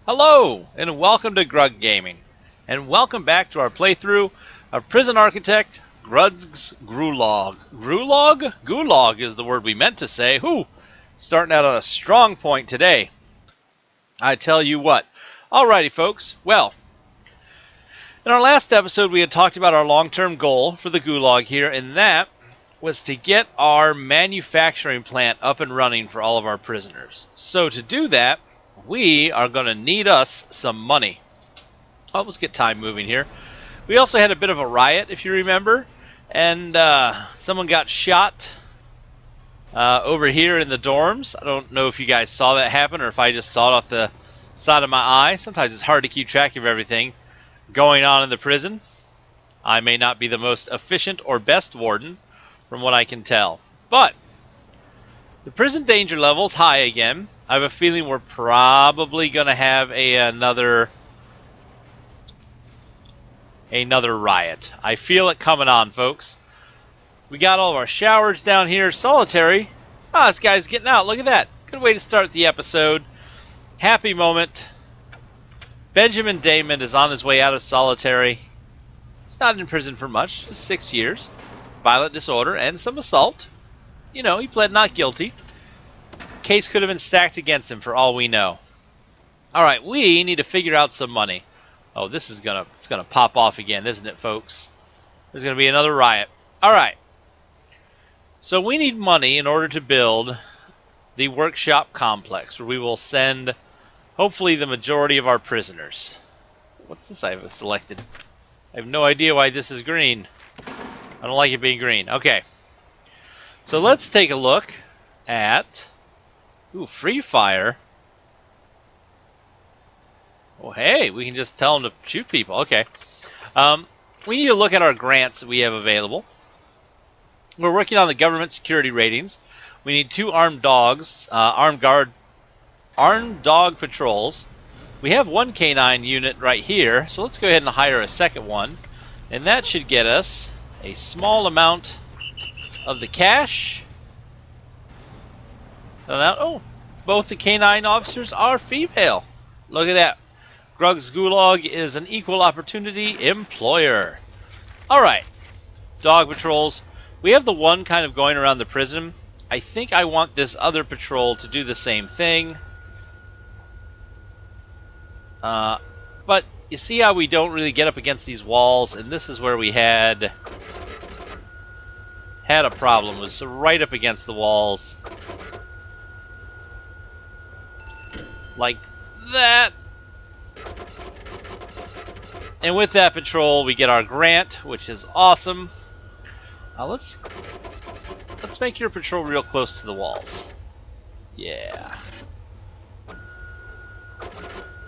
Hello, and welcome to Grug Gaming, and welcome back to our playthrough of Prison Architect Grug's Gulag. Gulag? Gulag is the word we meant to say. Whew! Starting out on a strong point today. I tell you what. Alrighty, folks. Well, in our last episode, we had talked about our long-term goal for the Gulag here, and that was to get our manufacturing plant up and running for all of our prisoners. So to do that, we are going to need us some money. Oh, let's get time moving here. We also had a bit of a riot, if you remember, and someone got shot over here in the dorms. I don't know if you guys saw that happen or if I just saw it off the side of my eye. Sometimes it's hard to keep track of everything going on in the prison. I may not be the most efficient or best warden, from what I can tell. But the prison danger level's high again. I have a feeling we're probably going to have another riot. I feel it coming on, folks. We got all of our showers down here. Solitary. Ah, this guy's getting out. Look at that. Good way to start the episode. Happy moment. Benjamin Damon is on his way out of solitary. He's not in prison for much. Just 6 years. Violent disorder and some assault. You know, he pled not guilty. Case could have been stacked against him for all we know. Alright, we need to figure out some money. Oh, this is gonna pop off again, isn't it, folks? There's gonna be another riot. Alright. So we need money in order to build the workshop complex where we will send hopefully the majority of our prisoners. What's this I've selected? I have no idea why this is green. I don't like it being green. Okay. So let's take a look at... Ooh, free fire. Oh, hey, we can just tell them to shoot people. Okay. We need to look at our grants that we have available. We're working on the government security ratings. We need 2 armed dogs, armed dog patrols. We have 1 canine unit right here, so let's go ahead and hire a second one. And that should get us a small amount of the cash. Oh, both the canine officers are female. Look at that. Grug's Gulag is an equal opportunity employer. Alright. Dog patrols. We have the one kind of going around the prison. I think I want this other patrol to do the same thing. But you see how we don't really get up against these walls, and this is where we had a problem. It was right up against the walls. Like that. And with that patrol, we get our grant, which is awesome. Let's make your patrol real close to the walls. Yeah.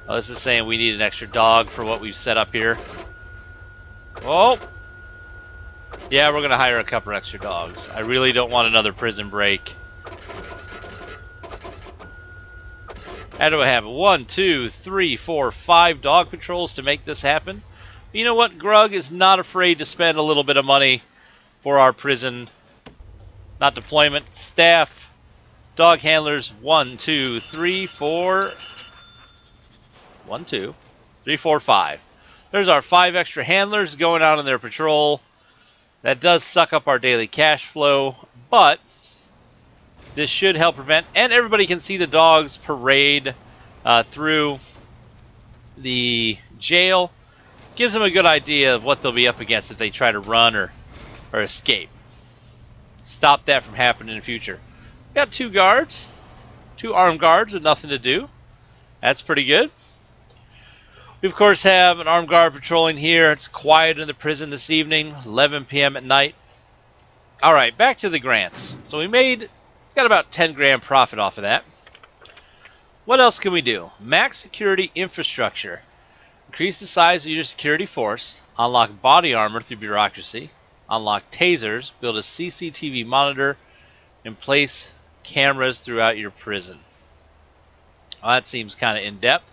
Oh, this is saying we need an extra dog for what we've set up here. Oh! Yeah, we're going to hire a couple extra dogs. I really don't want another prison break. How do I have 1, 2, 3, 4, 5 dog patrols to make this happen? You know what? Grug is not afraid to spend a little bit of money for our prison. Not deployment. Staff. Dog handlers. 1, 2, 3, 4. 1, 2, 3, 4, 5. There's our 5 extra handlers going out on their patrol. That does suck up our daily cash flow, but this should help prevent, and everybody can see the dogs parade through the jail. Gives them a good idea of what they'll be up against if they try to run or escape. Stop that from happening in the future. Got 2 guards, 2 armed guards with nothing to do. That's pretty good. We, of course, have an armed guard patrolling here. It's quiet in the prison this evening, 11 p.m. at night. All right, back to the grants. So we got about 10 grand profit off of that. What else can we do? Max security infrastructure. Increase the size of your security force. Unlock body armor through bureaucracy. Unlock tasers. Build a CCTV monitor. And place cameras throughout your prison. Well, that seems kind of in-depth.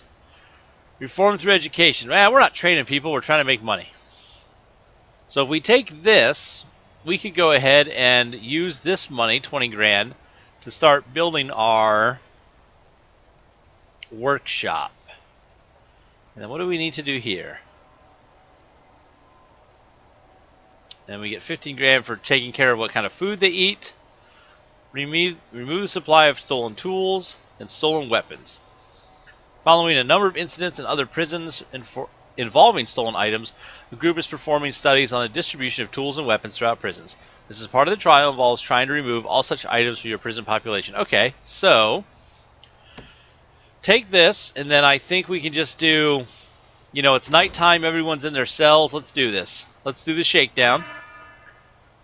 Reform through education. We're not training people. We're trying to make money. So if we take this, we could go ahead and use this money, 20 grand, to start building our workshop. And then what do we need to do here? And we get 15 grand for taking care of what kind of food they eat. Remove the supply of stolen tools and stolen weapons. Following a number of incidents in other prisons involving stolen items, the group is performing studies on the distribution of tools and weapons throughout prisons. This is part of the trial, involves trying to remove all such items from your prison population. Okay, so take this, and then I think we can just do, you know, it's nighttime, everyone's in their cells. Let's do this. Let's do the shakedown.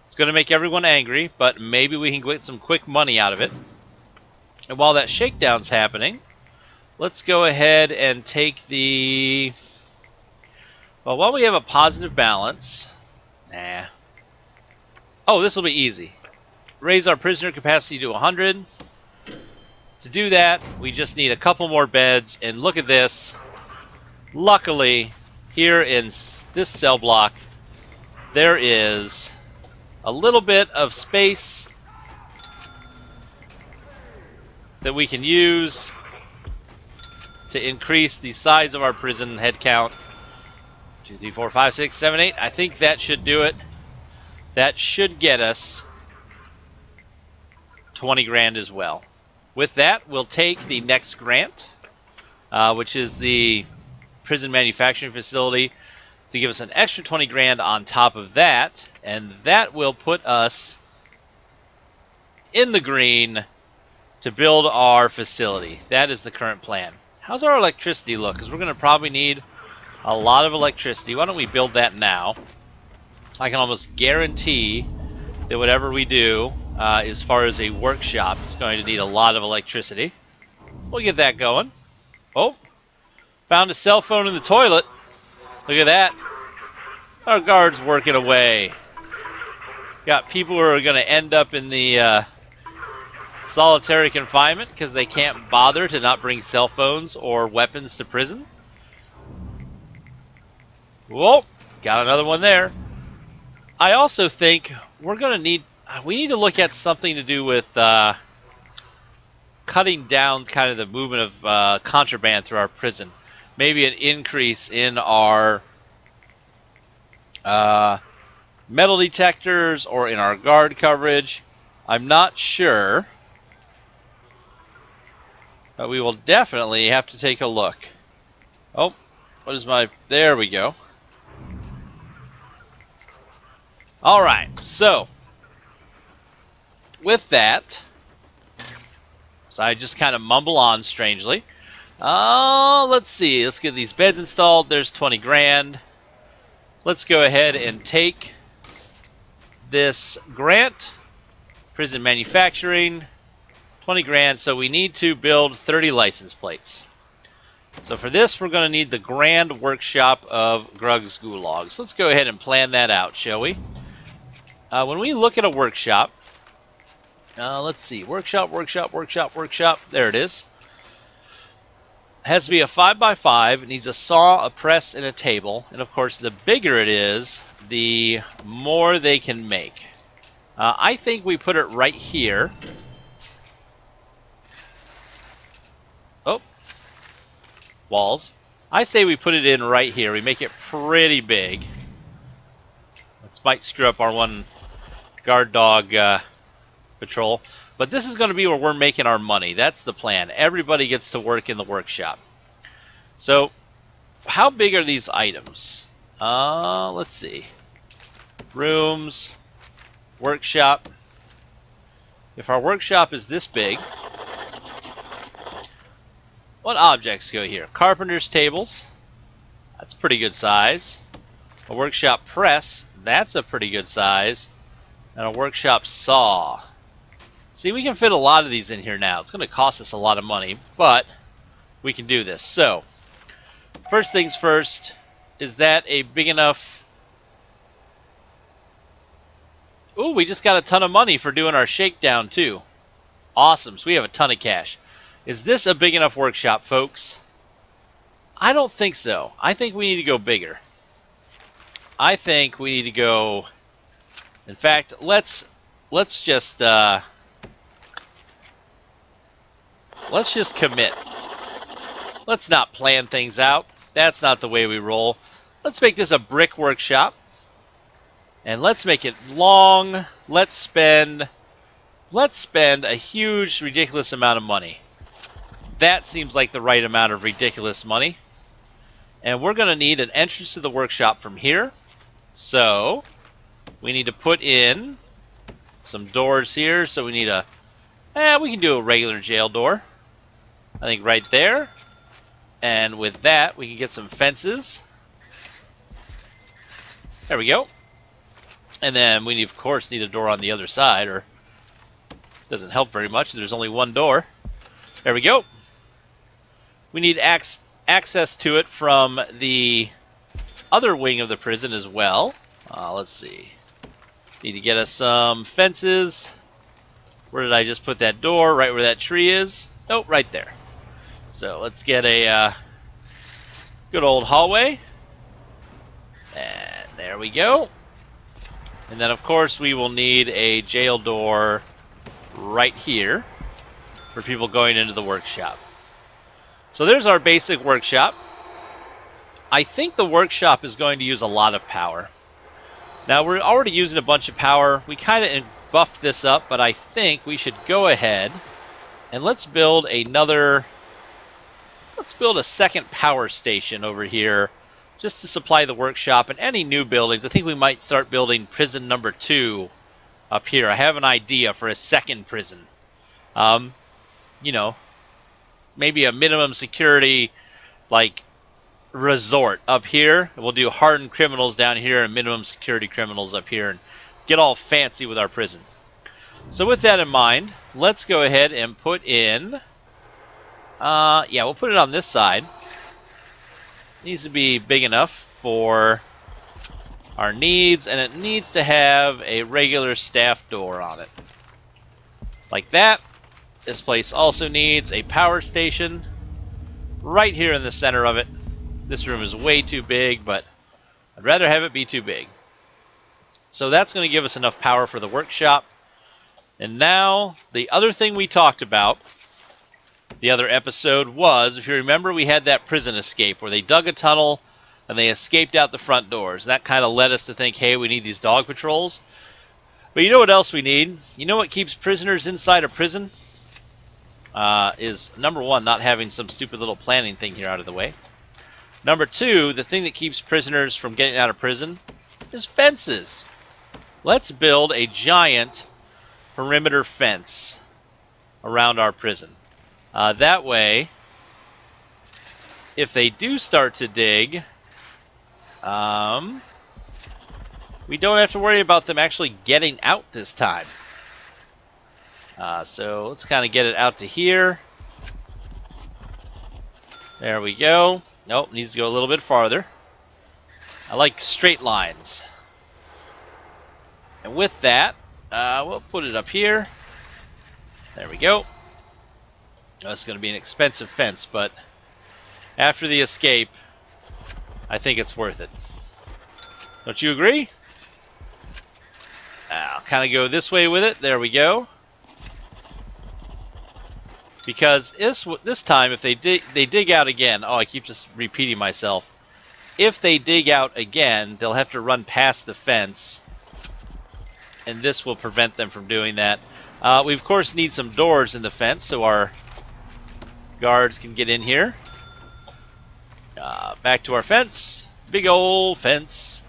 It's going to make everyone angry, but maybe we can get some quick money out of it. And while that shakedown's happening, let's go ahead and take the... Well, while we have a positive balance... Nah. Oh, this will be easy. Raise our prisoner capacity to 100. To do that, we just need a couple more beds, and look at this. Luckily, here in this cell block, there is a little bit of space that we can use to increase the size of our prison head count. 2, 3, 4, 5, 6, 7, 8. I think that should do it. That should get us 20 grand as well. With that, we'll take the next grant, which is the prison manufacturing facility, to give us an extra 20 grand on top of that, and that will put us in the green to build our facility. That is the current plan. How's our electricity look? Because we're going to probably need a lot of electricity. Why don't we build that now? I can almost guarantee that whatever we do as far as a workshop is going to need a lot of electricity. So we'll get that going. Oh, found a cell phone in the toilet. Look at that. Our guard's working away. Got people who are going to end up in the solitary confinement because they can't bother to not bring cell phones or weapons to prison. Whoa, got another one there. I also think we're going to need, we need to look at something to do with cutting down kind of the movement of contraband through our prison. Maybe an increase in our metal detectors or in our guard coverage. I'm not sure, but we will definitely have to take a look. Oh, what is my... There we go. All right, so with that, so I just kind of mumble on strangely. Let's see. Let's get these beds installed. There's 20 grand. Let's go ahead and take this grant, prison manufacturing, 20 grand. So we need to build 30 license plates. So for this, we're going to need the Grand Workshop of Grug's Gulags. Let's go ahead and plan that out, shall we? When we look at a workshop, let's see, workshop. There it is. It has to be a 5x5. It needs a saw, a press, and a table. And of course, the bigger it is, the more they can make. I think we put it right here. Oh, walls. I say we put it in right here. We make it pretty big. This might screw up our one guard dog patrol. But this is going to be where we're making our money. That's the plan. Everybody gets to work in the workshop. So, how big are these items? Let's see. Rooms, workshop. If our workshop is this big, what objects go here? Carpenter's tables. That's pretty good size. A workshop press. That's a pretty good size. And a workshop saw. See, we can fit a lot of these in here now. It's going to cost us a lot of money, but we can do this. So, first things first, is that a big enough... Ooh, we just got a ton of money for doing our shakedown, too. Awesome, so we have a ton of cash. Is this a big enough workshop, folks? I don't think so. I think we need to go bigger. I think we need to go... In fact, let's just commit. Let's not plan things out. That's not the way we roll. Let's make this a brick workshop. And let's make it long. Let's spend a huge, ridiculous amount of money. That seems like the right amount of ridiculous money. And we're going to need an entrance to the workshop from here. So we need to put in some doors here. So we need we can do a regular jail door. I think right there. And with that, we can get some fences. There we go. And then we, of course, need a door on the other side, or doesn't help very much. There's only one door. There we go. We need access to it from the other wing of the prison as well. Let's see. Need to get us some fences. Where did I just put that door? Right where that tree is. Oh, right there. So let's get a good old hallway. And there we go. And then, of course, we will need a jail door right here for people going into the workshop. So there's our basic workshop. I think the workshop is going to use a lot of power. Now, we're already using a bunch of power. We kind of buffed this up, but I think we should go ahead and let's build a second power station over here just to supply the workshop and any new buildings. I think we might start building prison number 2 up here. I have an idea for a second prison. You know, maybe a minimum security, like, resort up here. We'll do hardened criminals down here and minimum security criminals up here and get all fancy with our prison. So with that in mind, let's go ahead and put in, we'll put it on this side. Needs to be big enough for our needs, and it needs to have a regular staff door on it. Like that. This place also needs a power station right here in the center of it. This room is way too big, but I'd rather have it be too big. So that's going to give us enough power for the workshop. And now, the other thing we talked about the other episode was, if you remember, we had that prison escape where they dug a tunnel and they escaped out the front doors. That kind of led us to think, hey, we need these dog patrols. But you know what else we need? You know what keeps prisoners inside a prison? Is, number 1, not having some stupid little planning thing here out of the way. Number 2, the thing that keeps prisoners from getting out of prison is fences. Let's build a giant perimeter fence around our prison. That way, if they do start to dig, we don't have to worry about them actually getting out this time. So let's kind of get it out to here. There we go. Nope, needs to go a little bit farther. I like straight lines. And with that, we'll put it up here. There we go. That's going to be an expensive fence, but after the escape, I think it's worth it. Don't you agree? I'll kind of go this way with it. There we go. Because this time, if they dig out again, oh, I keep just repeating myself. If they dig out again, they'll have to run past the fence, and this will prevent them from doing that. We, of course, need some doors in the fence so our guards can get in here. Back to our fence. Big old fence.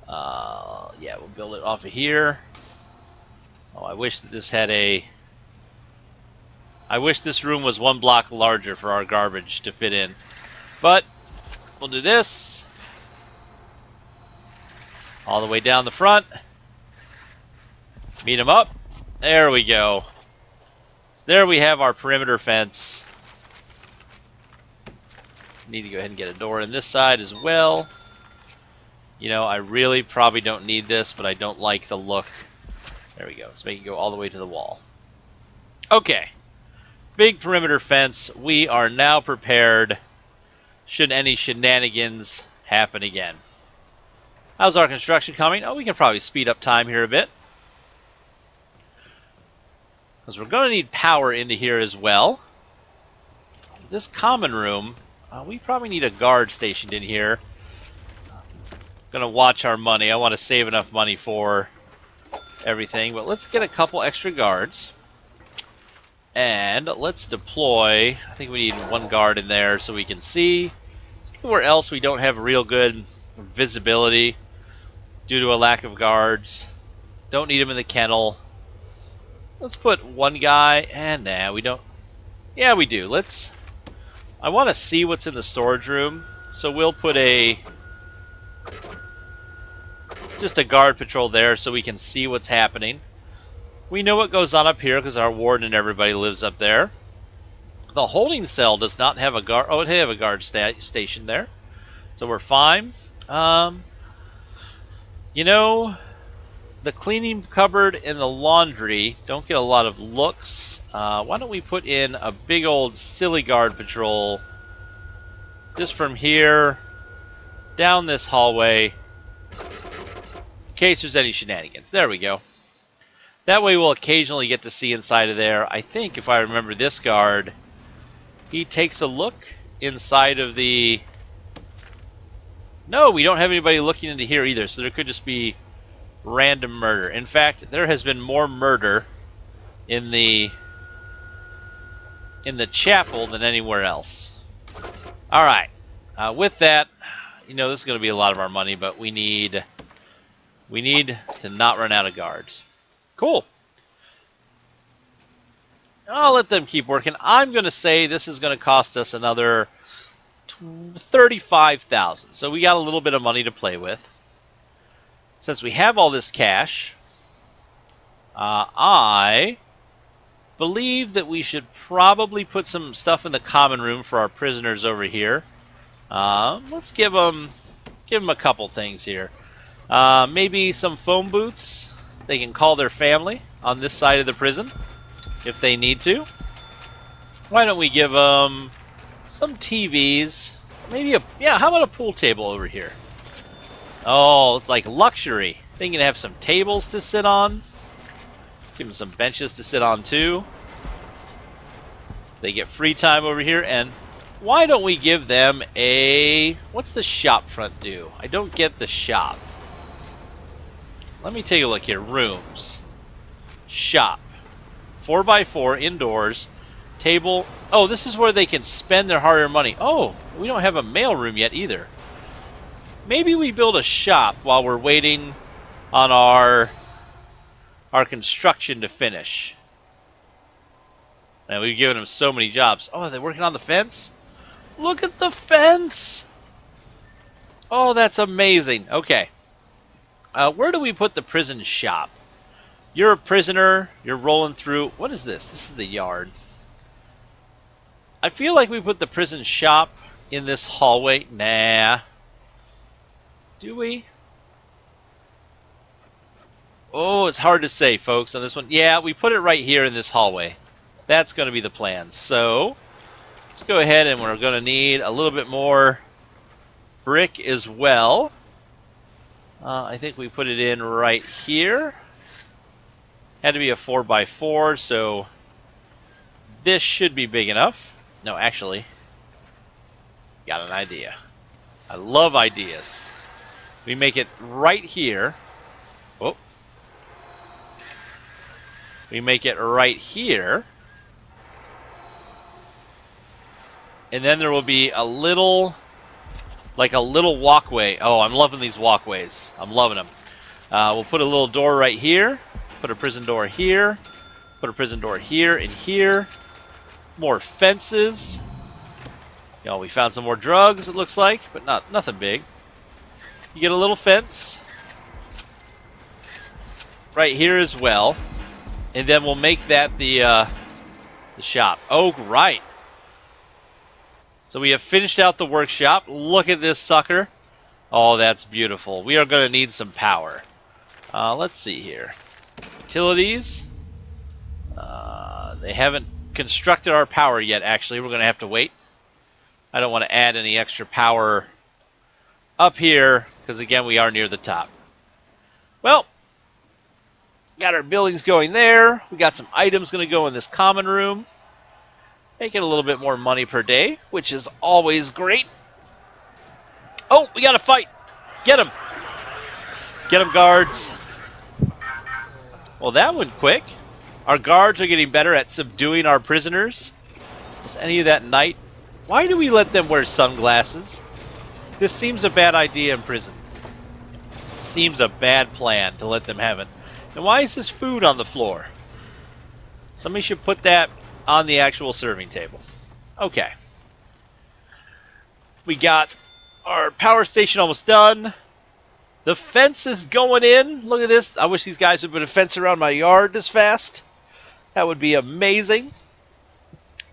Yeah, we'll build it off of here. Oh, I wish that this had a... I wish this room was 1 block larger for our garbage to fit in. But we'll do this. All the way down the front. Meet them up. There we go. So there we have our perimeter fence. Need to go ahead and get a door in this side as well. You know, I really probably don't need this, but I don't like the look. There we go. Let's make it go all the way to the wall. Okay. Big perimeter fence. We are now prepared should any shenanigans happen again. How's our construction coming? Oh, we can probably speed up time here a bit. Because we're going to need power into here as well. This common room, We probably need a guard stationed in here. Gonna watch our money. I want to save enough money for everything, but let's get a couple extra guards. And let's deploy. I think we need one guard in there so we can see. Anywhere else we don't have real good visibility due to a lack of guards. Don't need them in the kennel. Let's put one guy, and nah, we don't. Yeah, we do. I want to see what's in the storage room, so we'll put just a guard patrol there so we can see what's happening. We know what goes on up here because our warden and everybody lives up there. The holding cell does not have a guard. Oh, they have a guard station there, so we're fine. You know, the cleaning cupboard and the laundry don't get a lot of looks. Why don't we put in a big old silly guard patrol just from here down this hallway in case there's any shenanigans. There we go. That way we'll occasionally get to see inside of there. I think if I remember this guard, he takes a look inside of the... No, we don't have anybody looking into here either, so there could just be random murder. In fact, there has been more murder in the chapel than anywhere else. Alright, with that, you know, this is going to be a lot of our money, but we need to not run out of guards. Cool. I'll let them keep working. I'm going to say this is going to cost us another 35,000. So we got a little bit of money to play with. Since we have all this cash, I believe that we should probably put some stuff in the common room for our prisoners over here. Let's give them a couple things here. Maybe some phone booths. They can call their family on this side of the prison if they need to. Why don't we give them some TVs? Maybe how about a pool table over here? Oh, it's like luxury. They can have some tables to sit on. Give them some benches to sit on too. They get free time over here, and why don't we give them what's the shop front do? I don't get the shop. Let me take a look here. Rooms. Shop. 4x4 indoors. Table. Oh, this is where they can spend their hard-earned money. Oh, we don't have a mail room yet either. Maybe we build a shop while we're waiting on our construction to finish. And we've given them so many jobs. Oh, are they working on the fence? Look at the fence! Oh, that's amazing. Okay. Where do we put the prison shop? You're a prisoner. You're rolling through. What is this? This is the yard. I feel like we put the prison shop in this hallway. Nah. Do we? Oh, it's hard to say, folks, on this one. Yeah, we put it right here in this hallway. That's going to be the plan. So, let's go ahead, and we're going to need a little bit more brick as well. I think we put it in right here. Had to be a 4x4, so this should be big enough. No, actually, got an idea. I love ideas. We make it right here. Oh. We make it right here. And then there will be a little... like a little walkway. Oh, I'm loving these walkways. I'm loving them. We'll put a little door right here. Put a prison door here. Put a prison door here and here. More fences. You know, we found some more drugs, it looks like, but nothing big. You get a little fence right here as well. And then we'll make that the shop. Oh, right. So we have finished out the workshop. Look at this sucker. Oh, that's beautiful. We are going to need some power. Let's see here. Utilities. They haven't constructed our power yet, actually. We're going to have to wait. I don't want to add any extra power up here, because, again, we are near the top. Well, got our buildings going there. We got some items going to go in this common room. Making a little bit more money per day, which is always great. Oh, we got to fight. Get him. Get him, guards. Well, that went quick. Our guards are getting better at subduing our prisoners. Was any of that night? Why do we let them wear sunglasses? This seems a bad idea in prison. Seems a bad plan to let them have it. And why is this food on the floor? Somebody should put that on the actual serving table. Okay. We got our power station almost done. The fence is going in. Look at this. I wish these guys would put a fence around my yard this fast. That would be amazing.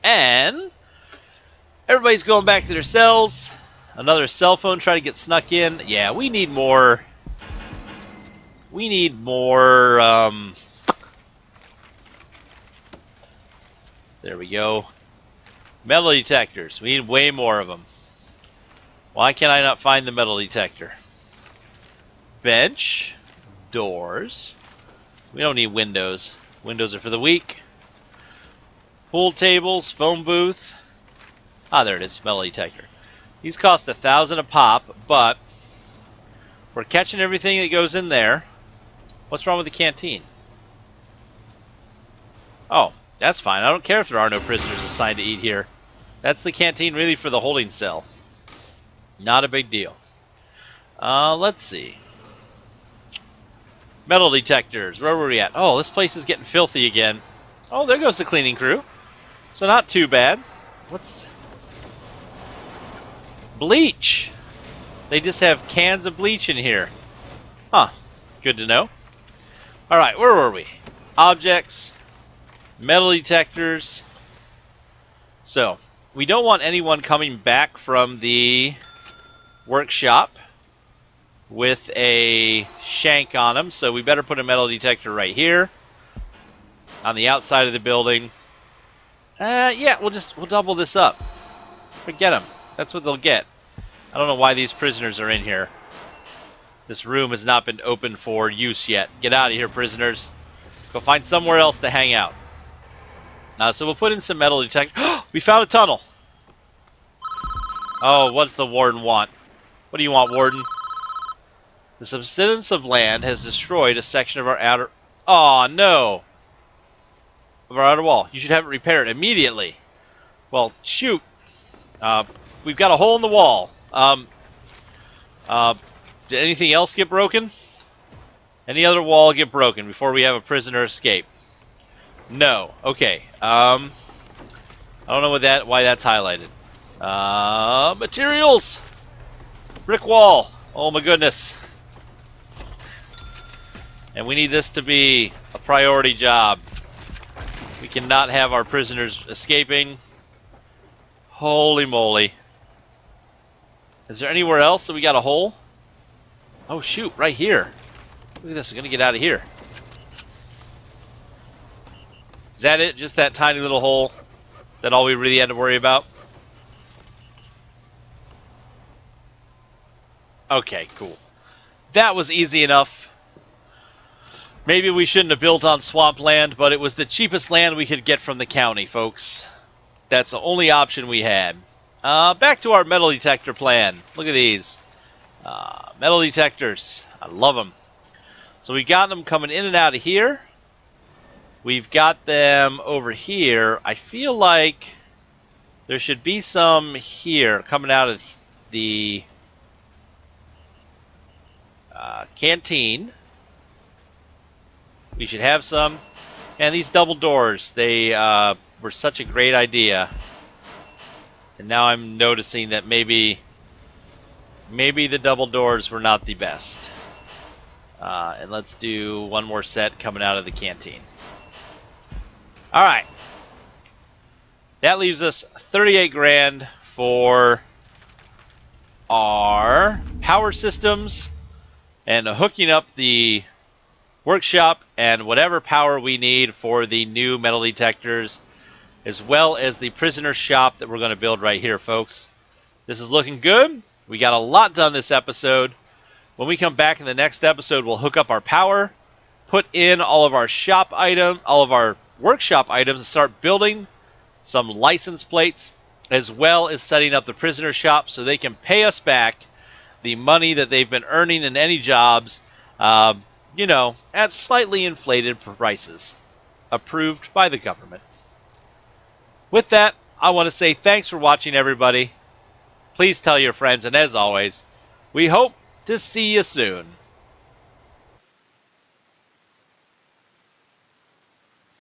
And everybody's going back to their cells. Another cell phone trying to get snuck in. Yeah, we need more. We need more. There we go. Metal detectors. We need way more of them. Why can I not find the metal detector? Bench. Doors. We don't need windows. Windows are for the weak. Pool tables. Phone booth. Ah, there it is. Metal detector. These cost 1,000 a pop, but we're catching everything that goes in there. What's wrong with the canteen? Oh, that's fine. I don't care if there are no prisoners assigned to eat here. That's the canteen really for the holding cell. Not a big deal. Let's see. Metal detectors. Where were we at? Oh, this place is getting filthy again. Oh, there goes the cleaning crew. So not too bad. What's... bleach. They just have cans of bleach in here. Huh. Good to know. Alright, where were we? Objects. Metal detectors. So, we don't want anyone coming back from the workshop with a shank on them, so we better put a metal detector right here on the outside of the building. Yeah, we'll double this up. Forget them. That's what they'll get. I don't know why these prisoners are in here. This room has not been opened for use yet. Get out of here, prisoners. Go find somewhere else to hang out. So we'll put in some metal detector. We found a tunnel. Oh, what's the warden want? What do you want, warden? The subsidence of land has destroyed a section of our outer... Oh, no. Of our outer wall. You should have it repaired immediately. Well, shoot. We've got a hole in the wall. Did anything else get broken? Any other wall get broken before we have a prisoner escape? No. Okay. I don't know why that's highlighted. Materials! Brick wall. Oh my goodness. And we need this to be a priority job. We cannot have our prisoners escaping. Holy moly. Is there anywhere else that we got a hole? Oh shoot, right here. Look at this, I'm gonna get out of here. Is that it? Just that tiny little hole? Is that all we really had to worry about? Okay, cool. That was easy enough. Maybe we shouldn't have built on swampland, but it was the cheapest land we could get from the county, folks. That's the only option we had. Back to our metal detector plan. Look at these. Metal detectors. I love them. So we got them coming in and out of here. We've got them over here. I feel like there should be some here coming out of the canteen. We should have some. And these double doors, they were such a great idea. And now I'm noticing that maybe the double doors were not the best. And let's do one more set coming out of the canteen. Alright. That leaves us 38 grand for our power systems and hooking up the workshop and whatever power we need for the new metal detectors, as well as the prisoner shop that we're going to build right here, folks. This is looking good. We got a lot done this episode. When we come back in the next episode, we'll hook up our power, put in all of our shop items, all of our workshop items, and start building some license plates, as well as setting up the prisoner shop so they can pay us back the money that they've been earning in any jobs, at slightly inflated prices, approved by the government. With that, I want to say thanks for watching, everybody. Please tell your friends, and as always, we hope to see you soon.